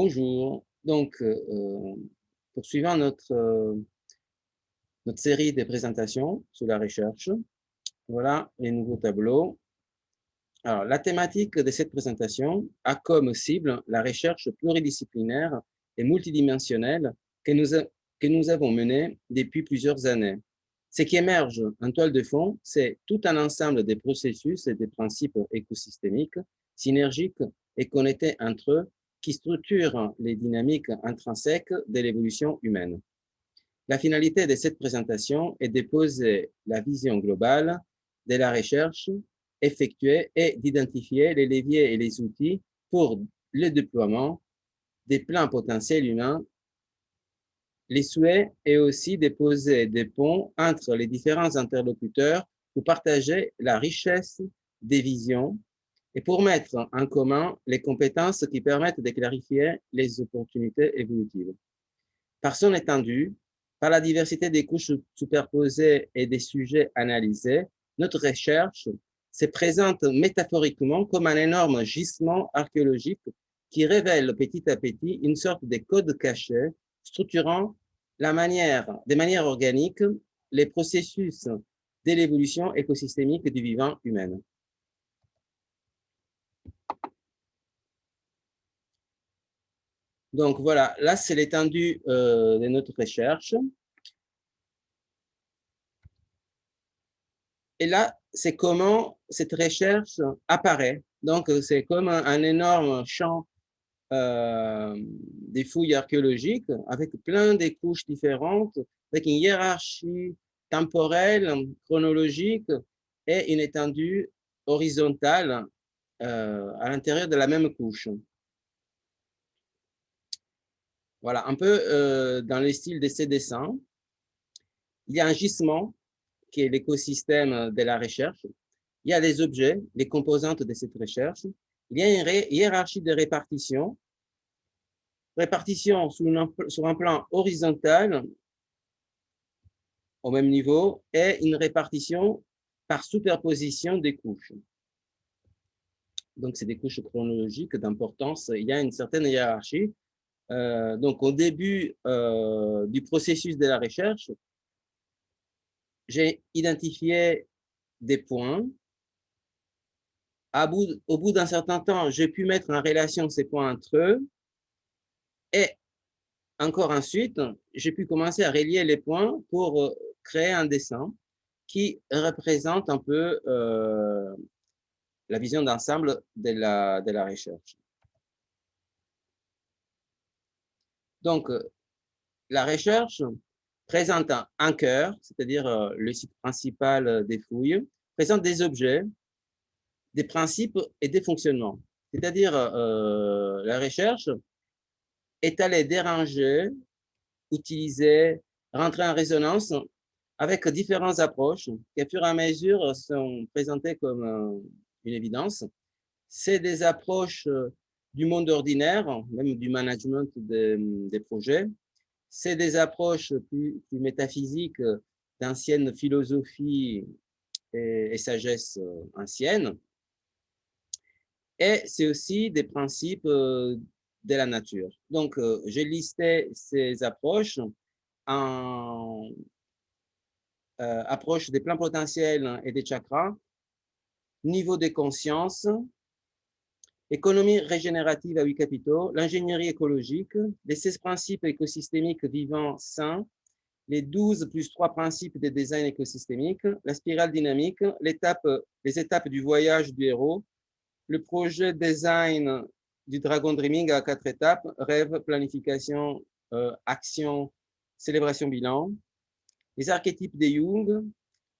Bonjour. Donc, poursuivant notre série de présentations sur la recherche, voilà les nouveaux tableaux. Alors, la thématique de cette présentation a comme cible la recherche pluridisciplinaire et multidimensionnelle que nous avons menée depuis plusieurs années. Ce qui émerge en toile de fond, c'est tout un ensemble de processus et de principes écosystémiques, synergiques et connectés entre eux, qui structurent les dynamiques intrinsèques de l'évolution humaine. La finalité de cette présentation est de poser la vision globale de la recherche effectuée et d'identifier les leviers et les outils pour le déploiement des plans potentiels humains. Les souhaits est aussi de poser des ponts entre les différents interlocuteurs pour partager la richesse des visions et pour mettre en commun les compétences qui permettent de clarifier les opportunités évolutives. Par son étendue, par la diversité des couches superposées et des sujets analysés, notre recherche se présente métaphoriquement comme un énorme gisement archéologique qui révèle petit à petit une sorte de code caché structurant de manière organique les processus de l'évolution écosystémique du vivant humain. Donc voilà, là c'est l'étendue de notre recherche. Et là, c'est comment cette recherche apparaît. Donc, c'est comme un énorme champ des fouilles archéologiques avec plein de couches différentes, avec une hiérarchie temporelle, chronologique et une étendue horizontale à l'intérieur de la même couche. Voilà, un peu dans le style de ces dessins. Il y a un gisement qui est l'écosystème de la recherche. Il y a les objets, les composantes de cette recherche. Il y a une hiérarchie de répartition sur un plan horizontal au même niveau et une répartition par superposition des couches. Donc, c'est des couches chronologiques d'importance. Il y a une certaine hiérarchie. Donc, au début du processus de la recherche, j'ai identifié des points. Au bout d'un certain temps, j'ai pu mettre en relation ces points entre eux. Et encore ensuite, j'ai pu commencer à relier les points pour créer un dessin qui représente un peu la vision d'ensemble de la recherche. Donc, la recherche présente un cœur, c'est-à-dire le site principal des fouilles, présente des objets, des principes et des fonctionnements. C'est-à-dire, la recherche est allée déranger, utiliser, rentrer en résonance avec différentes approches qui, au fur et à mesure, sont présentées comme une évidence. C'est des approches du monde ordinaire, même du management des projets. C'est des approches plus métaphysiques d'anciennes philosophies et sagesse anciennes. Et c'est aussi des principes de la nature. Donc, j'ai listé ces approches en approche des plans potentiels et des chakras, niveau de conscience, économie régénérative à 8 capitaux, l'ingénierie écologique, les 16 principes écosystémiques vivants sains, les 12 plus 3 principes de design écosystémique, la spirale dynamique, les étapes du voyage du héros, le projet design du Dragon Dreaming à 4 étapes, rêve, planification, action, célébration, bilan, les archétypes de Jung,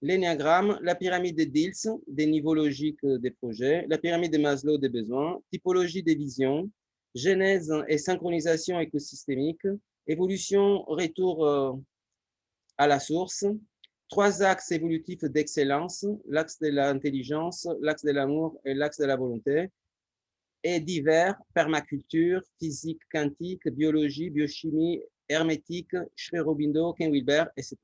l'énéagramme, la pyramide de Diels, des niveaux logiques des projets, la pyramide de Maslow des besoins, typologie des visions, genèse et synchronisation écosystémique, évolution, retour à la source, 3 axes évolutifs d'excellence, l'axe de l'intelligence, l'axe de l'amour et l'axe de la volonté, et divers, permaculture, physique quantique, biologie, biochimie, hermétique, Schreier-Robindo, Ken Wilber, etc.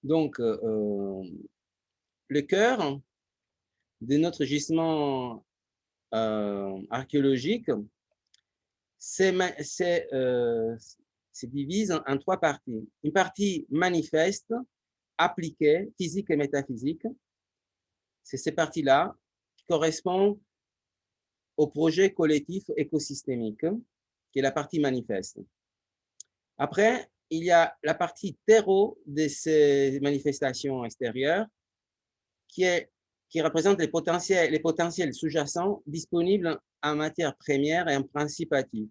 Donc, le cœur de notre gisement archéologique se divise en trois parties. Une partie manifeste, appliquée, physique et métaphysique. C'est ces parties-là qui correspondent au projet collectif écosystémique, qui est la partie manifeste. Après, il y a la partie terreau de ces manifestations extérieures qui représente les potentiels sous-jacents disponibles en matière première et en principe actif.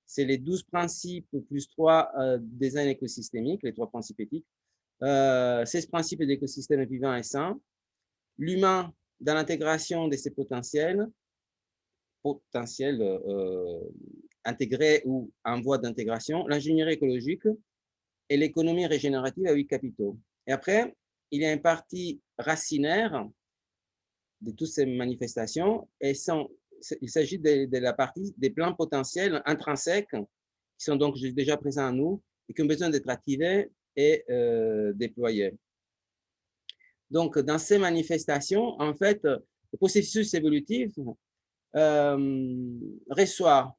C'est les 12 principes plus 3 design écosystémique, les 3 principes éthiques, 16 principes d'écosystème vivant et sain, l'humain dans l'intégration de ces potentiels intégrés ou en voie d'intégration, l'ingénierie écologique et l'économie régénérative à 8 capitaux. Et après, il y a une partie racinaire de toutes ces manifestations et il s'agit de la partie des plans potentiels intrinsèques qui sont donc déjà présents en nous et qui ont besoin d'être activés et déployés. Donc, dans ces manifestations, en fait, le processus évolutif reçoit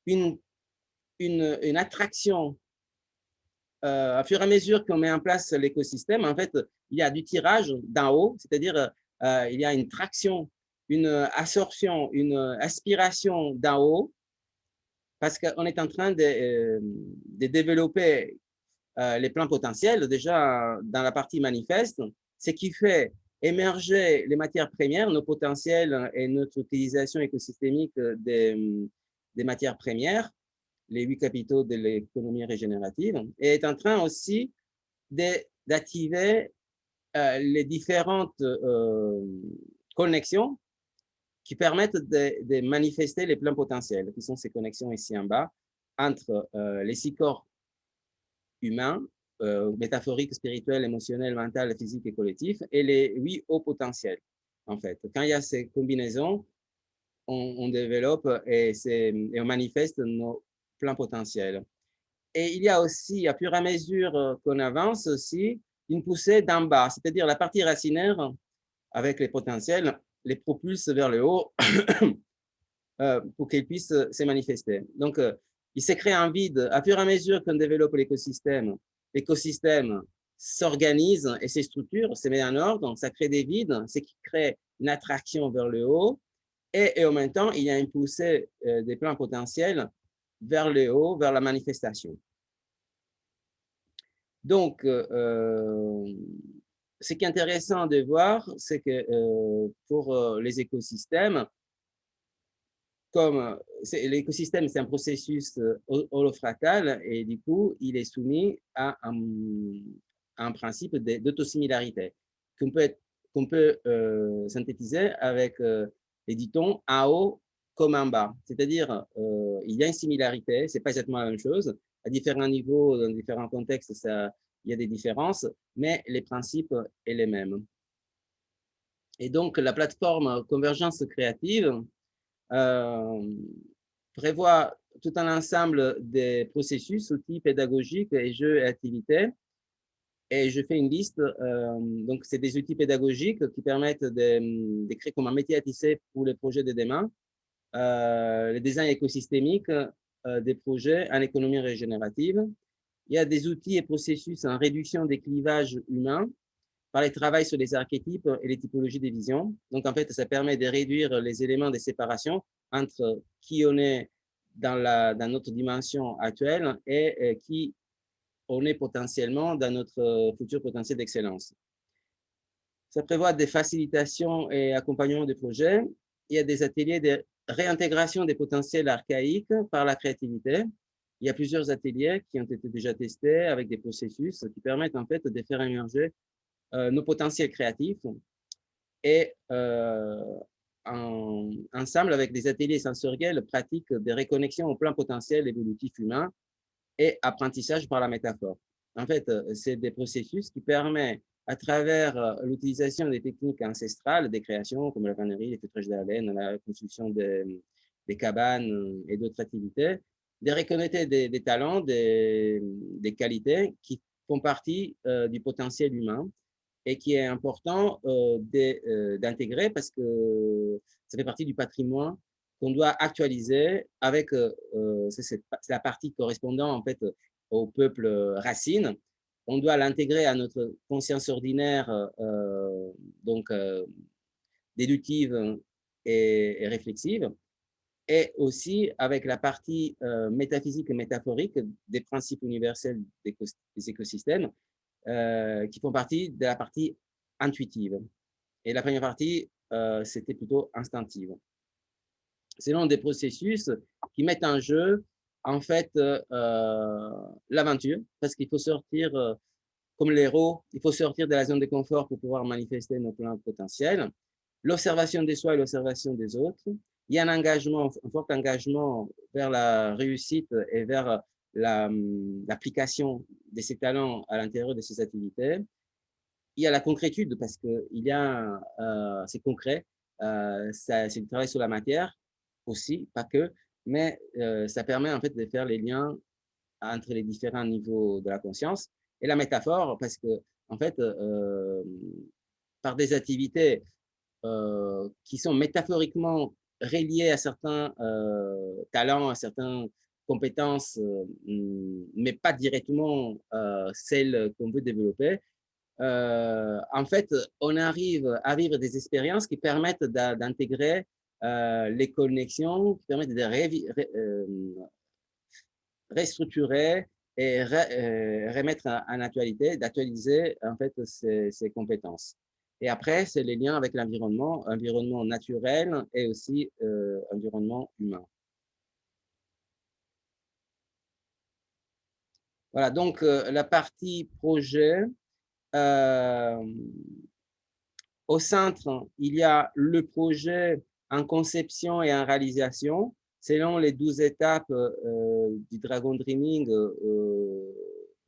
une attraction à fur et à mesure qu'on met en place l'écosystème. En fait, il y a du tirage d'en haut, c'est-à-dire il y a une traction, une absorption, une aspiration d'en haut, parce qu'on est en train de développer les plans potentiels déjà dans la partie manifeste, ce qui fait émerger les matières premières, nos potentiels et notre utilisation écosystémique des matières premières, les 8 capitaux de l'économie régénérative, et est en train aussi d'activer les différentes connexions qui permettent de manifester les plans potentiels, qui sont ces connexions ici en bas, entre les 6 corps humains, métaphoriques, spirituels, émotionnels, mental, physique et collectif, et les 8 hauts potentiels, en fait. Quand il y a ces combinaisons, on développe et on manifeste nos plans potentiels. Et il y a aussi, à fur et à mesure qu'on avance aussi, une poussée d'en bas, c'est-à-dire la partie racinaire avec les potentiels les propulse vers le haut pour qu'ils puissent se manifester. Donc, il s'est créé un vide. À fur et à mesure qu'on développe l'écosystème s'organise et se structure, se met en ordre, donc ça crée des vides, ce qui crée une attraction vers le haut. Et en même temps, il y a une poussée des plans potentiels vers le haut, vers la manifestation. Donc, ce qui est intéressant de voir, c'est que pour les écosystèmes, comme l'écosystème, c'est un processus holofractal et du coup, il est soumis à un principe d'autosimilarité qu'on peut synthétiser avec les dictons en haut comme en bas. C'est-à-dire, il y a une similarité, ce n'est pas exactement la même chose. À différents niveaux, dans différents contextes, il y a des différences, mais les principes sont les mêmes. Et donc, la plateforme Convergence créative prévoit tout un ensemble de processus, outils pédagogiques et jeux et activités. Et je fais une liste. Donc, c'est des outils pédagogiques qui permettent d'écrire comme un métier à tisser pour les projets de demain, le design écosystémique des projets en économie régénérative. Il y a des outils et processus en réduction des clivages humains par les travaux sur les archétypes et les typologies des visions. Donc, en fait, ça permet de réduire les éléments de séparation entre qui on est dans notre dimension actuelle et qui on est potentiellement dans notre futur potentiel d'excellence. Ça prévoit des facilitations et accompagnement des projets. Il y a des ateliers de réintégration des potentiels archaïques par la créativité. Il y a plusieurs ateliers qui ont été déjà testés avec des processus qui permettent en fait de faire émerger nos potentiels créatifs et ensemble avec des ateliers sensoriels pratiques de réconnexion au plan potentiel évolutif humain et apprentissage par la métaphore. En fait, c'est des processus qui permettent, à travers l'utilisation des techniques ancestrales des créations, comme la vannerie, les feutrages de la laine, la construction des cabanes et d'autres activités, de reconnaître des talents, des qualités qui font partie du potentiel humain et qui est important d'intégrer parce que ça fait partie du patrimoine qu'on doit actualiser avec, c'est la partie correspondant en fait au peuple racine. On doit l'intégrer à notre conscience ordinaire, donc déductive et réflexive, et aussi avec la partie métaphysique et métaphorique des principes universels des écosystèmes qui font partie de la partie intuitive. Et la première partie, c'était plutôt instinctive. Selon des processus qui mettent en jeu, en fait, l'aventure, parce qu'il faut sortir, comme l'héros, il faut sortir de la zone de confort pour pouvoir manifester nos plans potentiels. L'observation de soi et l'observation des autres. Il y a un engagement, un fort engagement vers la réussite et vers l'application de ses talents à l'intérieur de ses activités. Il y a la concrétude parce que c'est concret, c'est du travail sur la matière aussi, pas que, mais ça permet en fait de faire les liens entre les différents niveaux de la conscience. Et la métaphore, parce que en fait, par des activités qui sont métaphoriquement reliées à certains talents, à certaines compétences, mais pas directement celles qu'on veut développer, en fait, on arrive à vivre des expériences qui permettent d'intégrer les connexions, qui permettent de restructurer et remettre en actualité, d'actualiser en fait ces compétences. Et après, c'est les liens avec l'environnement, environnement naturel et aussi environnement humain. Voilà, donc la partie projet. Au centre, il y a le projet en conception et en réalisation, selon les 12 étapes du Dragon Dreaming,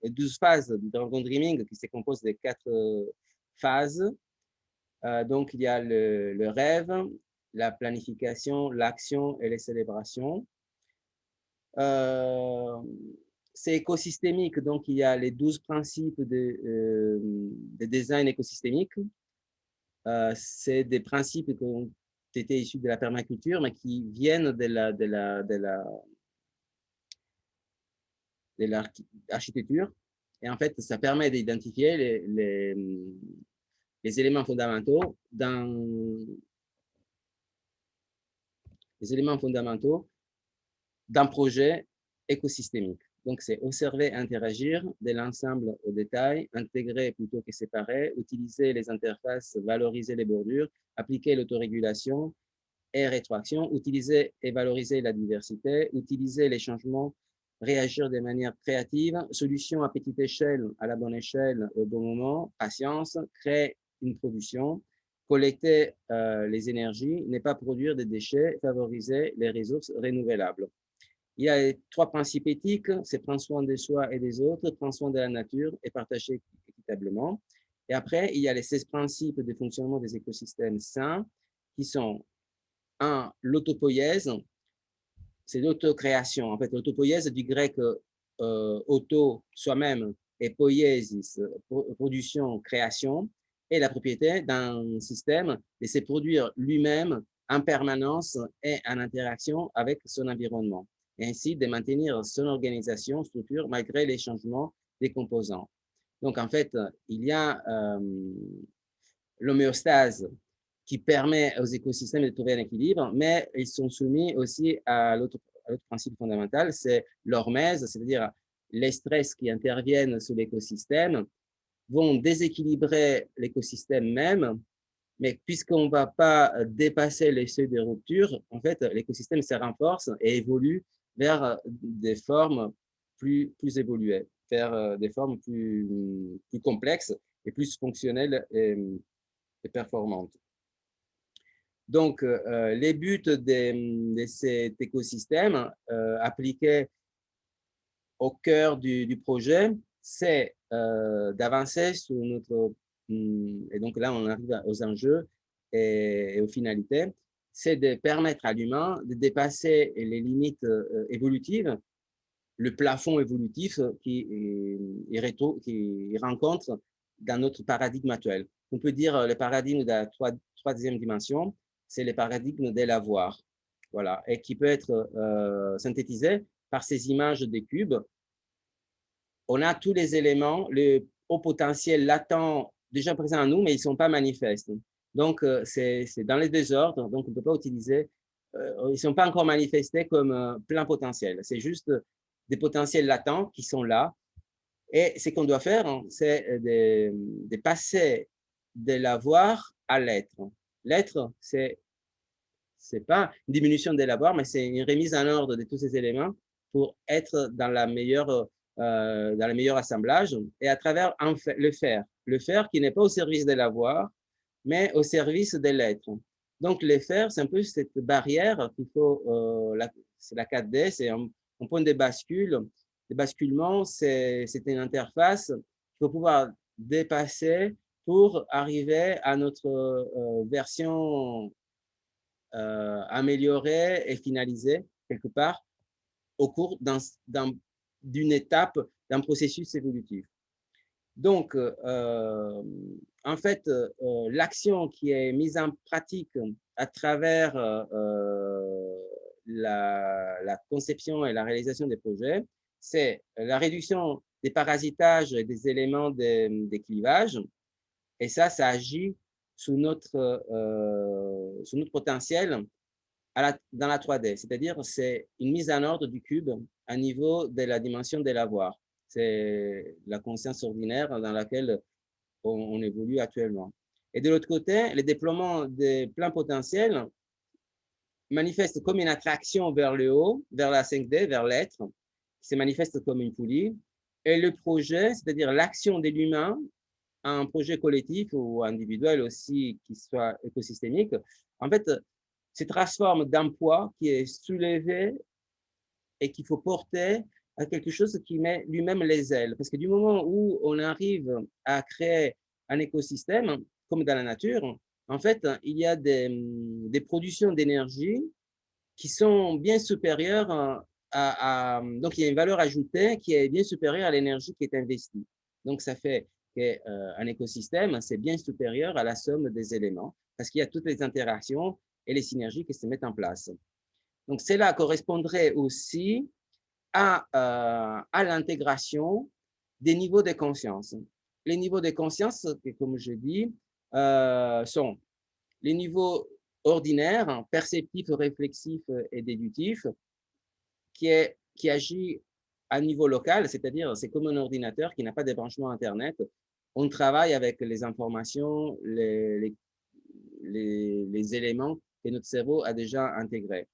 les 12 phases du Dragon Dreaming qui se composent de 4 phases. Donc, il y a le rêve, la planification, l'action et les célébrations. C'est écosystémique, donc il y a les 12 principes de design écosystémique. C'est des principes qui ont été issus de la permaculture, mais qui viennent de l'architecture. Et en fait, ça permet d'identifier les éléments fondamentaux d'un projet écosystémique. Donc, c'est observer, interagir de l'ensemble au détail, intégrer plutôt que séparer, utiliser les interfaces, valoriser les bordures, appliquer l'autorégulation et rétroaction, utiliser et valoriser la diversité, utiliser les changements, réagir de manière créative, solution à petite échelle, à la bonne échelle, au bon moment, patience, créer une production, collecter les énergies, ne pas produire des déchets, favoriser les ressources renouvelables. Il y a les 3 principes éthiques, c'est prendre soin de soi et des autres, prendre soin de la nature et partager équitablement. Et après, il y a les 16 principes de fonctionnement des écosystèmes sains qui sont 1. L'autopoïèse, c'est l'autocréation. En fait, l'autopoïèse du grec auto, soi-même, et poiesis, production, création, et la propriété d'un système de se produire lui-même en permanence et en interaction avec son environnement, et ainsi de maintenir son organisation, structure, malgré les changements des composants. Donc, en fait, il y a l'homéostase qui permet aux écosystèmes de trouver un équilibre, mais ils sont soumis aussi à l'autre principe fondamental, c'est l'hormèse, c'est-à-dire les stress qui interviennent sur l'écosystème vont déséquilibrer l'écosystème même, mais puisqu'on ne va pas dépasser les seuils de rupture, en fait, l'écosystème se renforce et évolue vers des formes plus évoluées, vers des formes plus complexes et plus fonctionnelles et performantes. Donc, les buts de cet écosystème appliqués au cœur du projet, c'est d'avancer sur notre... Et donc là, on arrive aux enjeux et aux finalités. C'est de permettre à l'humain de dépasser les limites évolutives, le plafond évolutif qui rencontre dans notre paradigme actuel. On peut dire le paradigme de la troisième dimension, c'est le paradigme de l'avoir. Voilà, et qui peut être synthétisé par ces images des cubes. On a tous les éléments, le haut potentiel latent déjà présents en nous, mais ils ne sont pas manifestes. Donc, c'est dans les désordres, donc on ne peut pas utiliser, ils ne sont pas encore manifestés comme plein potentiel. C'est juste des potentiels latents qui sont là. Et ce qu'on doit faire, hein, c'est de passer de l'avoir à l'être. L'être, c'est pas une diminution de l'avoir, mais c'est une remise en ordre de tous ces éléments pour être dans le meilleur assemblage et à travers le faire qui n'est pas au service de l'avoir, mais au service de l'être. Donc, le faire, c'est un peu cette barrière qu'il faut, c'est la 4D, c'est un point de bascule. Le basculement, c'est une interface qu'il faut pouvoir dépasser pour arriver à notre version améliorée et finalisée quelque part au cours d'une étape d'un processus évolutif. Donc, en fait, l'action qui est mise en pratique à travers la conception et la réalisation des projets, c'est la réduction des parasitages et des éléments des clivages. Et ça agit sous notre potentiel dans la 3D. C'est-à-dire, c'est une mise en ordre du cube à niveau de la dimension de l'avoir. C'est la conscience ordinaire dans laquelle on évolue actuellement. Et de l'autre côté, le déploiement des plans potentiels manifeste comme une attraction vers le haut, vers la 5D, vers l'être, qui se manifeste comme une poulie. Et le projet, c'est-à-dire l'action de l'humain, un projet collectif ou individuel aussi qui soit écosystémique, en fait, se transforme d'un poids qui est soulevé et qu'il faut porter à quelque chose qui met lui-même les ailes. Parce que du moment où on arrive à créer un écosystème, comme dans la nature, en fait, il y a des productions d'énergie qui sont bien supérieures donc il y a une valeur ajoutée qui est bien supérieure à l'énergie qui est investie. Donc ça fait qu'un écosystème, c'est bien supérieur à la somme des éléments parce qu'il y a toutes les interactions et les synergies qui se mettent en place. Donc cela correspondrait aussi à l'intégration des niveaux de conscience. Les niveaux de conscience, comme je dis, sont les niveaux ordinaires, perceptifs, réflexifs et déductifs, qui agit à niveau local, c'est-à-dire c'est comme un ordinateur qui n'a pas de branchement Internet. On travaille avec les informations, les éléments que notre cerveau a déjà intégrés.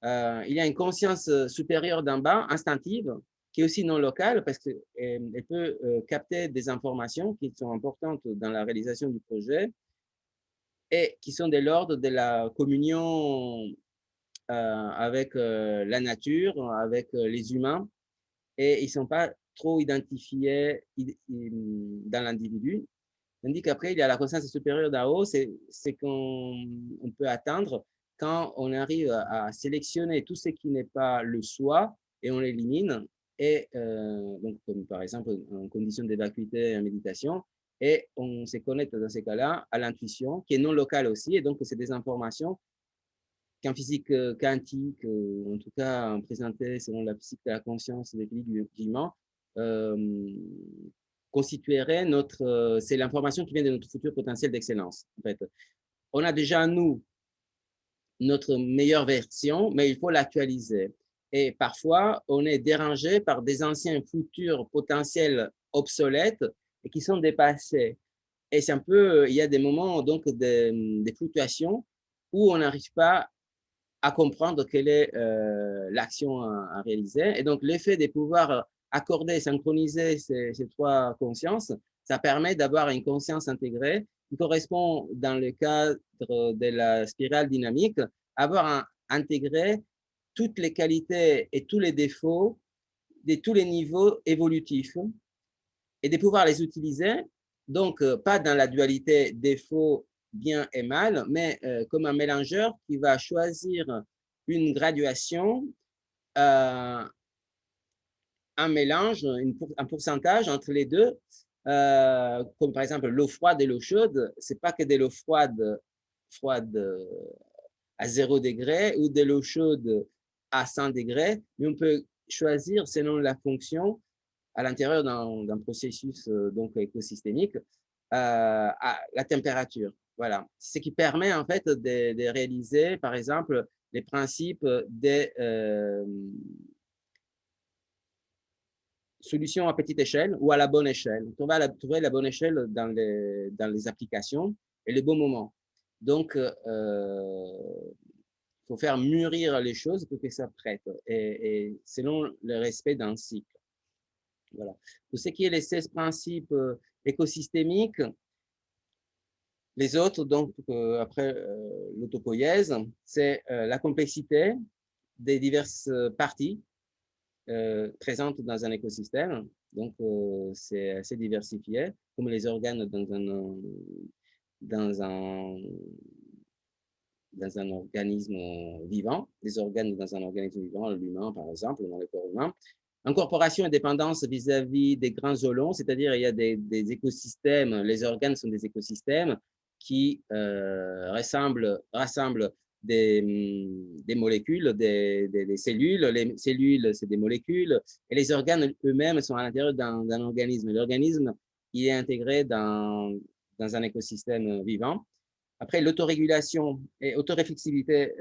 Il y a une conscience supérieure d'en bas, instinctive, qui est aussi non locale parce qu'elle peut capter des informations qui sont importantes dans la réalisation du projet et qui sont de l'ordre de la communion avec la nature, avec les humains, et ils ne sont pas trop identifiés dans l'individu. Tandis qu'après, il y a la conscience supérieure d'en haut, c'est qu'on peut atteindre quand on arrive à sélectionner tout ce qui n'est pas le soi et on l'élimine. Et donc, comme par exemple en condition de vacuité en méditation, et on se connecte dans ces cas-là à l'intuition, qui est non locale aussi, et donc c'est des informations qu'en physique quantique, en tout cas présentée selon la physique de la conscience des vivants, constituerait c'est l'information qui vient de notre futur potentiel d'excellence. En fait, on a déjà en nous notre meilleure version, mais il faut l'actualiser. Et parfois, on est dérangé par des anciens futurs potentiels obsolètes et qui sont dépassés. Et c'est un peu, il y a des moments donc des fluctuations où on n'arrive pas à comprendre quelle est l'action à réaliser. Et donc, l'effet de pouvoir accorder, synchroniser ces trois consciences, ça permet d'avoir une conscience intégrée qui correspond, dans le cadre de la spirale dynamique, avoir intégré toutes les qualités et tous les défauts de tous les niveaux évolutifs et de pouvoir les utiliser, donc pas dans la dualité défaut, bien et mal, mais comme un mélangeur qui va choisir une graduation, un mélange, un pourcentage entre les deux comme par exemple l'eau froide et l'eau chaude, c'est pas que de l'eau froide à 0 degré ou de l'eau chaude à 100 degrés, mais on peut choisir selon la fonction à l'intérieur d'un processus donc écosystémique à la température. Voilà, ce qui permet en fait de réaliser par exemple les principes des solutions à petite échelle ou à la bonne échelle. On va trouver la bonne échelle dans les applications et le bon moment. Donc, faut faire mûrir les choses pour que ça prête et selon le respect d'un cycle. Voilà. Pour ce qui est les 16 principes écosystémiques, les autres, donc après l'autopoïèse, c'est la complexité des diverses parties présentes dans un écosystème. Donc, c'est assez diversifié, comme les organes dans un, dans un organisme vivant, les organes dans un organisme vivant, l'humain par exemple, dans le corps humain. Incorporation et dépendance vis-à-vis des grands zoolons, c'est-à-dire il y a des écosystèmes, les organes sont des écosystèmes qui rassemblent des molécules, des cellules. Les cellules, c'est des molécules, et les organes eux-mêmes sont à l'intérieur d'un organisme. L'organisme, il est intégré dans un écosystème vivant. Après, l'autorégulation et autoréflexivité,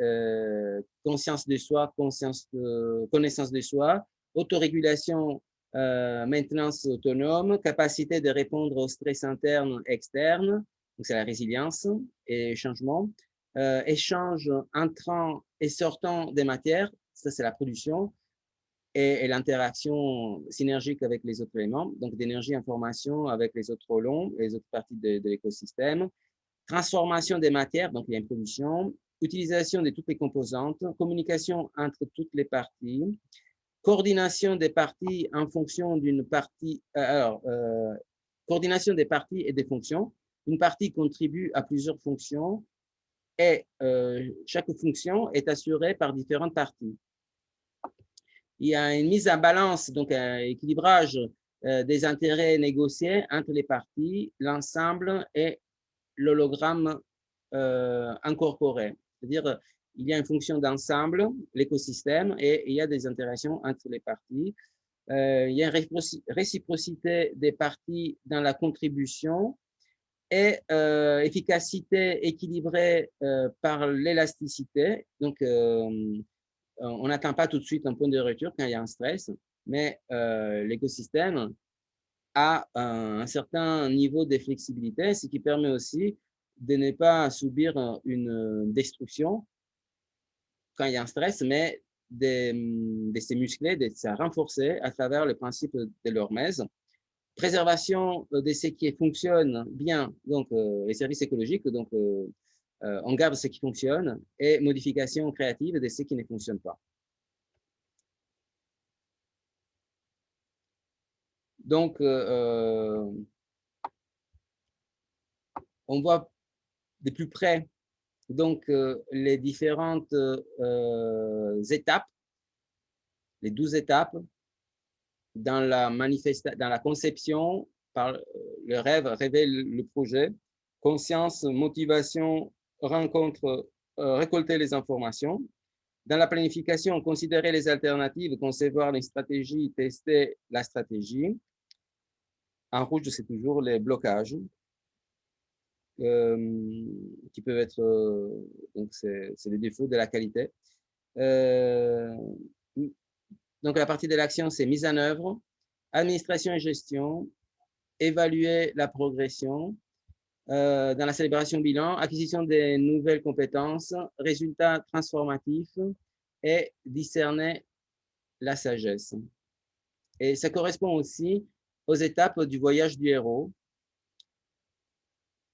conscience de soi, connaissance de soi, autorégulation, maintenance autonome, capacité de répondre au stress interne, externe, donc c'est la résilience et changement, échange entrant et sortant des matières, ça c'est la production, et l'interaction synergique avec les autres éléments, donc d'énergie, information avec les autres rôlons, les autres parties de l'écosystème, transformation des matières, donc il y a une production, utilisation de toutes les composantes, communication entre toutes les parties, coordination des parties en fonction d'une partie, coordination des parties et des fonctions. Une partie contribue à plusieurs fonctions et chaque fonction est assurée par différentes parties. Il y a une mise en balance, donc un équilibrage des intérêts négociés entre les parties, l'ensemble et l'hologramme incorporé. C'est-à-dire, il y a une fonction d'ensemble, l'écosystème, et il y a des interactions entre les parties. Il y a une réciprocité des parties dans la contribution et efficacité équilibrée par l'élasticité. Donc, on n'atteint pas tout de suite un point de rupture quand il y a un stress, mais l'écosystème a un certain niveau de flexibilité, ce qui permet aussi de ne pas subir une destruction quand il y a un stress, mais de se muscler, de se renforcer à travers le principe de l'hormèse. Préservation de ce qui fonctionne bien, donc les services écologiques, donc on garde ce qui fonctionne, et modification créative de ce qui ne fonctionne pas. Donc, on voit de plus près donc les différentes étapes, les 12 étapes dans la conception par le rêve, rêver le projet, conscience, motivation, rencontre, récolter les informations. Dans la planification, considérer les alternatives, concevoir les stratégies, tester la stratégie. En rouge, c'est toujours les blocages qui peuvent être, donc c'est les défauts de la qualité. Donc, la partie de l'action, c'est mise en œuvre, administration et gestion, évaluer la progression, dans la célébration bilan, acquisition des nouvelles compétences, résultats transformatifs et discerner la sagesse. Et ça correspond aussi aux étapes du voyage du héros.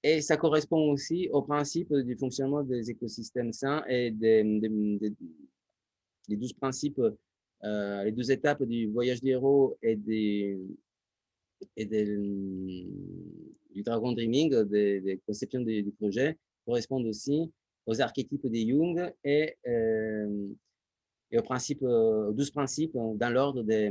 Et ça correspond aussi au principe du fonctionnement des écosystèmes sains et des 12 principes, les 12 étapes du voyage du héros et du Dragon Dreaming, des conceptions du projet, correspondent aussi aux archétypes de Jung et aux 12 principes dans l'ordre des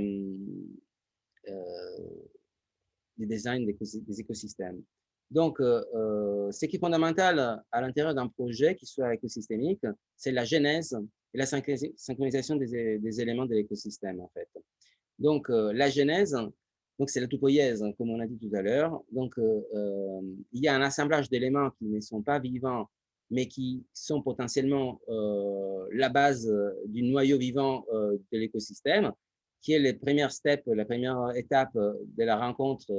du design des écosystèmes. Donc, ce qui est fondamental à l'intérieur d'un projet qui soit écosystémique, c'est la genèse et la synchronisation des éléments de l'écosystème, en fait. Donc, la genèse, donc c'est la topoïèse, comme on a dit tout à l'heure. Donc, il y a un assemblage d'éléments qui ne sont pas vivants, mais qui sont potentiellement la base du noyau vivant de l'écosystème, qui est les premières steps, la première étape de la rencontre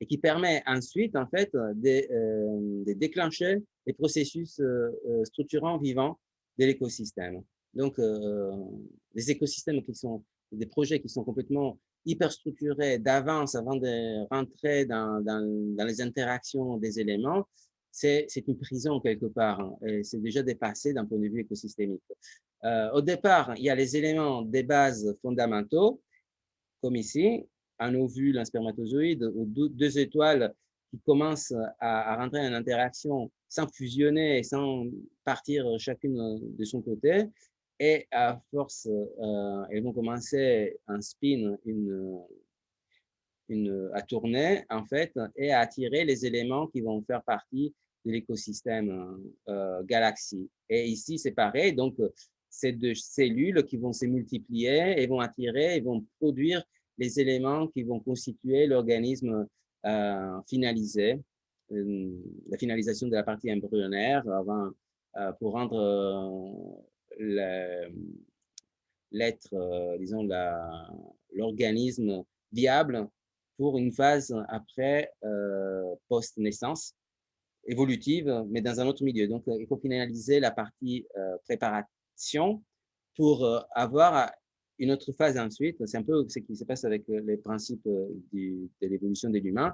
et qui permet ensuite, en fait, de déclencher les processus structurants vivants de l'écosystème. Donc, les écosystèmes qui sont des projets qui sont complètement hyper structurés d'avance avant de rentrer dans les interactions des éléments, c'est une prison quelque part, hein, et c'est déjà dépassé d'un point de vue écosystémique. Au départ, il y a les éléments des bases fondamentaux, comme ici, un ovule, un spermatozoïde, ou deux étoiles qui commencent à rentrer en interaction sans fusionner et sans partir chacune de son côté. Et à force, elles vont commencer un spin, à tourner, en fait, et à attirer les éléments qui vont faire partie de l'écosystème galaxie. Et ici, c'est pareil. Donc, ces deux cellules qui vont se multiplier et vont attirer et vont produire les éléments qui vont constituer l'organisme finalisé, la finalisation de la partie embryonnaire avant, pour rendre l'être, disons, l'organisme viable pour une phase après post-naissance évolutive, mais dans un autre milieu. Donc, il faut finaliser la partie préparation pour avoir une autre phase ensuite. C'est un peu ce qui se passe avec les principes de l'évolution de l'humain.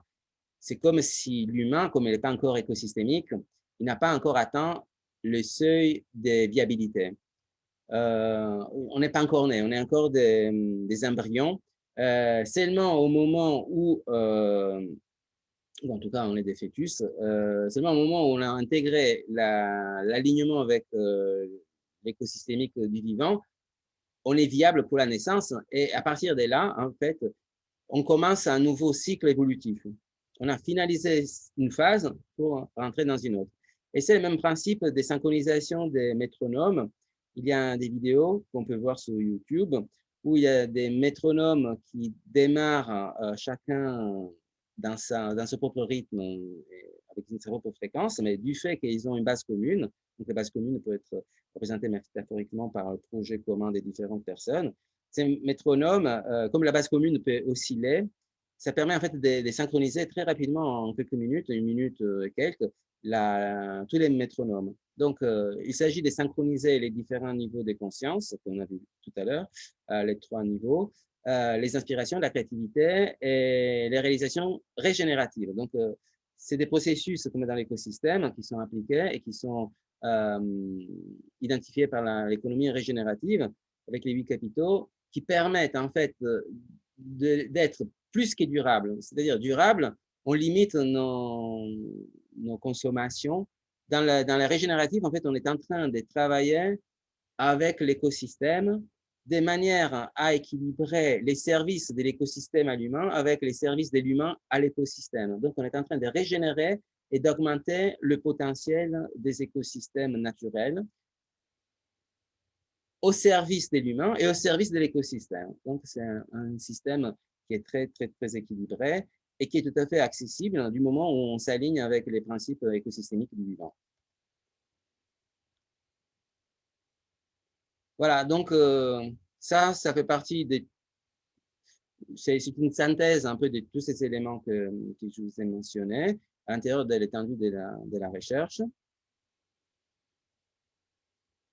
C'est comme si l'humain, comme il n'est pas encore écosystémique, il n'a pas encore atteint le seuil de viabilité. On n'est pas encore né, on est encore des embryons. Seulement au moment où, ou en tout cas on est des fœtus, seulement au moment où on a intégré l'alignement avec l'écosystémique du vivant, on est viable pour la naissance et à partir de là, en fait, on commence un nouveau cycle évolutif. On a finalisé une phase pour rentrer dans une autre. Et c'est le même principe des synchronisations des métronomes. Il y a des vidéos qu'on peut voir sur YouTube où il y a des métronomes qui démarrent chacun dans son propre rythme, avec sa propre fréquence, mais du fait qu'ils ont une base commune, donc la base commune peut être représentée métaphoriquement par un projet commun des différentes personnes. Ces métronomes, comme la base commune peut osciller, ça permet en fait de synchroniser très rapidement, en quelques minutes, une minute et quelques, tous les métronomes. Donc, il s'agit de synchroniser les différents niveaux de conscience qu'on a vu tout à l'heure, les 3 niveaux, les inspirations, la créativité et les réalisations régénératives. Donc, c'est des processus comme dans l'écosystème qui sont appliqués et qui sont identifiés par l'économie régénérative avec les 8 capitaux qui permettent en fait d'être plus que durables. C'est-à-dire durable, on limite nos consommations. Dans la régénérative, en fait, on est en train de travailler avec l'écosystème de manière à équilibrer les services de l'écosystème à l'humain avec les services de l'humain à l'écosystème. Donc, on est en train de régénérer et d'augmenter le potentiel des écosystèmes naturels au service de l'humain et au service de l'écosystème. Donc, c'est un système qui est très, très, très équilibré et qui est tout à fait accessible du moment où on s'aligne avec les principes écosystémiques du vivant. Voilà, donc ça fait partie des... C'est une synthèse un peu de tous ces éléments que je vous ai mentionnés à l'intérieur de l'étendue de la recherche.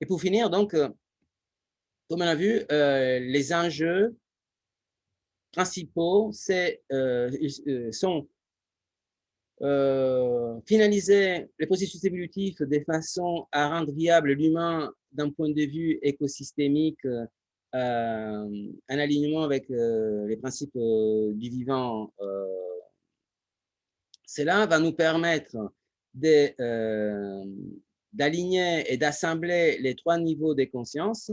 Et pour finir, donc, comme on a vu, les enjeux principaux sont finaliser les processus évolutifs de façon à rendre viable l'humain d'un point de vue écosystémique, un alignement avec les principes du vivant. Cela va nous permettre d'aligner et d'assembler les 3 niveaux des consciences,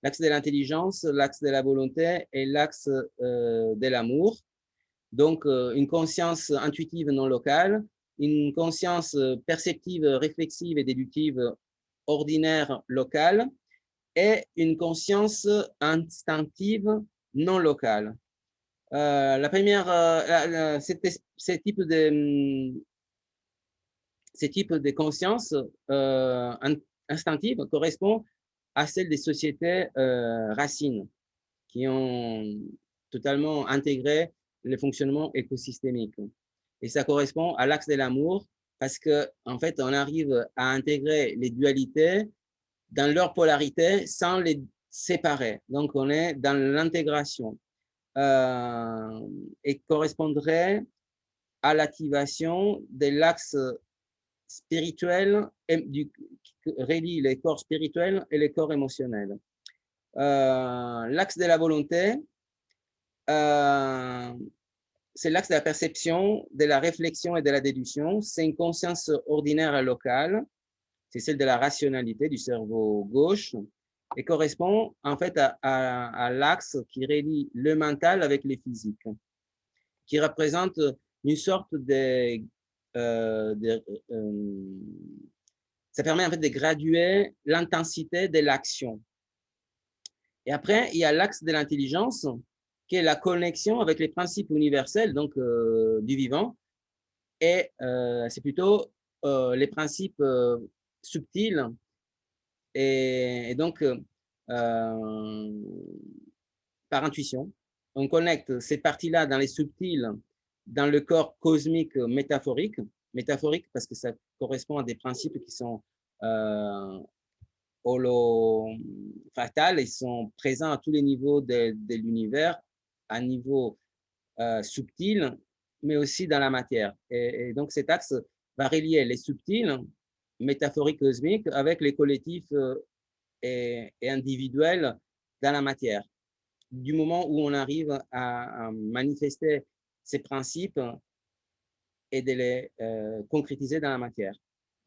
l'axe de l'intelligence, l'axe de la volonté et l'axe de l'amour, Donc, une conscience intuitive non locale, une conscience perceptive, réflexive et déductive ordinaire locale, et une conscience instinctive non locale. La première, ces types de conscience instinctive correspondent à celles des sociétés racines qui ont totalement intégré le fonctionnement écosystémique. Et ça correspond à l'axe de l'amour parce que en fait, on arrive à intégrer les dualités dans leur polarité sans les séparer. Donc, on est dans l'intégration et correspondrait à l'activation de l'axe spirituel qui relie les corps spirituels et les corps émotionnels. L'axe de la volonté, c'est l'axe de la perception, de la réflexion et de la déduction. C'est une conscience ordinaire et locale. C'est celle de la rationalité du cerveau gauche et correspond en fait à l'axe qui relie le mental avec les physiques, qui représente une sorte ça permet en fait de graduer l'intensité de l'action. Et après, il y a l'axe de l'intelligence, qui est la connexion avec les principes universels donc du vivant, et c'est plutôt les principes subtils et donc par intuition. On connecte ces parties-là dans les subtils, dans le corps cosmique métaphorique. Métaphorique parce que ça correspond à des principes qui sont holo-fractales, ils sont présents à tous les niveaux de l'univers, à niveau subtil, mais aussi dans la matière. Et donc cet axe va relier les subtils, métaphoriques cosmiques, avec les collectifs et individuels dans la matière. Du moment où on arrive à manifester ces principes et de les concrétiser dans la matière.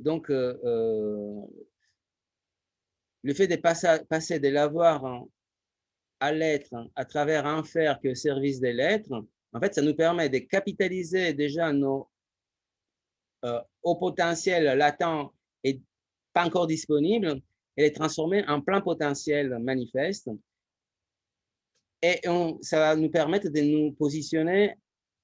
Donc, le fait de passer de l'avoir à l'être à travers un faire qui est au service de l'être, en fait, ça nous permet de capitaliser déjà nos hauts potentiels latents et pas encore disponibles et les transformer en plein potentiel manifeste. Et ça va nous permettre de nous positionner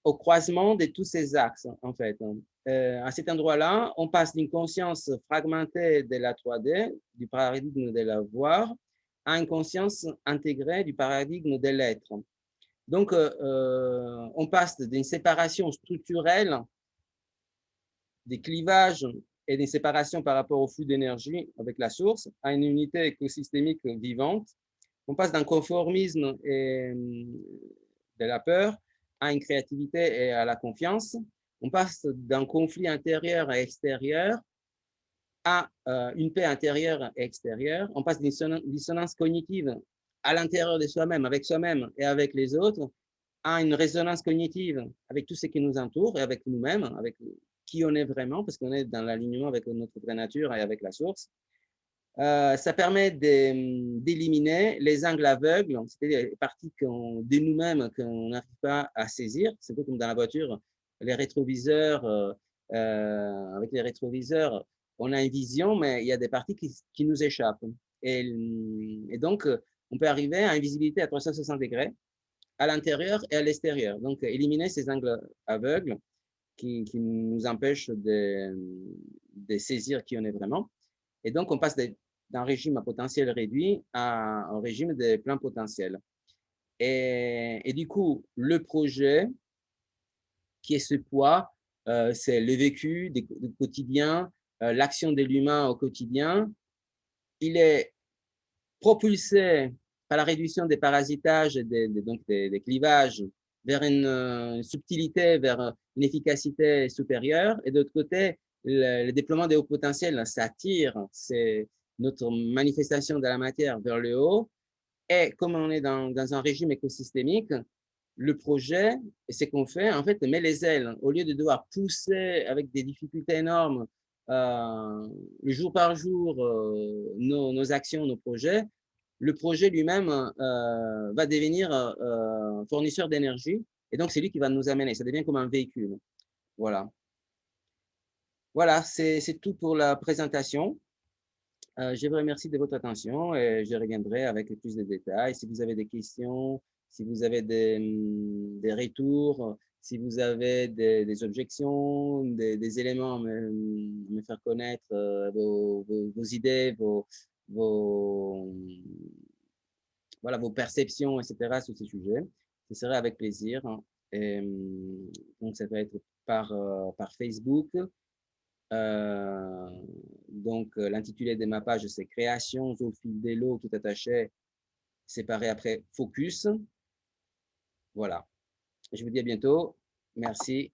au croisement de tous ces axes, en fait. À cet endroit-là, on passe d'une conscience fragmentée de la 3D, du paradigme de la voir, à une conscience intégrée du paradigme de l'être. Donc, on passe d'une séparation structurelle des clivages et des séparations par rapport au flux d'énergie avec la source à une unité écosystémique vivante. On passe d'un conformisme et de la peur à une créativité et à la confiance. On passe d'un conflit intérieur et extérieur à une paix intérieure et extérieure. On passe d'une dissonance cognitive à l'intérieur de soi-même, avec soi-même et avec les autres, à une résonance cognitive avec tout ce qui nous entoure et avec nous-mêmes, avec qui on est vraiment, parce qu'on est dans l'alignement avec notre vraie nature et avec la source. Ça permet d'éliminer les angles aveugles, c'est-à-dire les parties de nous-mêmes qu'on n'arrive pas à saisir. C'est un peu comme dans la voiture, les rétroviseurs, avec les rétroviseurs, on a une vision, mais il y a des parties qui nous échappent. Et donc, on peut arriver à une visibilité à 360 degrés à l'intérieur et à l'extérieur. Donc, éliminer ces angles aveugles qui nous empêchent de saisir qui on est vraiment. Et donc, on passe d'un régime à potentiel réduit à un régime de plein potentiel. Et du coup, le projet, qui est ce poids, c'est le vécu du quotidien, l'action de l'humain au quotidien. Il est propulsé par la réduction des parasitages et donc des clivages vers une subtilité, vers une efficacité supérieure. Et de l'autre côté, le déploiement des hauts potentiels, ça tire, c'est notre manifestation de la matière vers le haut. Et comme on est dans un régime écosystémique, le projet, et ce qu'on fait, en fait, met les ailes. Au lieu de devoir pousser avec des difficultés énormes, jour par jour, nos actions, nos projets, le projet lui-même va devenir fournisseur d'énergie Et donc, c'est lui qui va nous amener. Ça devient comme un véhicule. Voilà. Voilà, c'est tout pour la présentation. Je vous remercie de votre attention et je reviendrai avec plus de détails. Si vous avez des questions, si vous avez des retours, si vous avez des objections, des éléments à me faire connaître, vos idées, voilà, vos perceptions, etc. sur ces sujets, ce serait avec plaisir, hein. Et, donc, ça peut être par Facebook. Euh, donc, l'intitulé de ma page, c'est Créations au fil des lots, tout attaché, séparé après Focus. Voilà. Je vous dis à bientôt. Merci.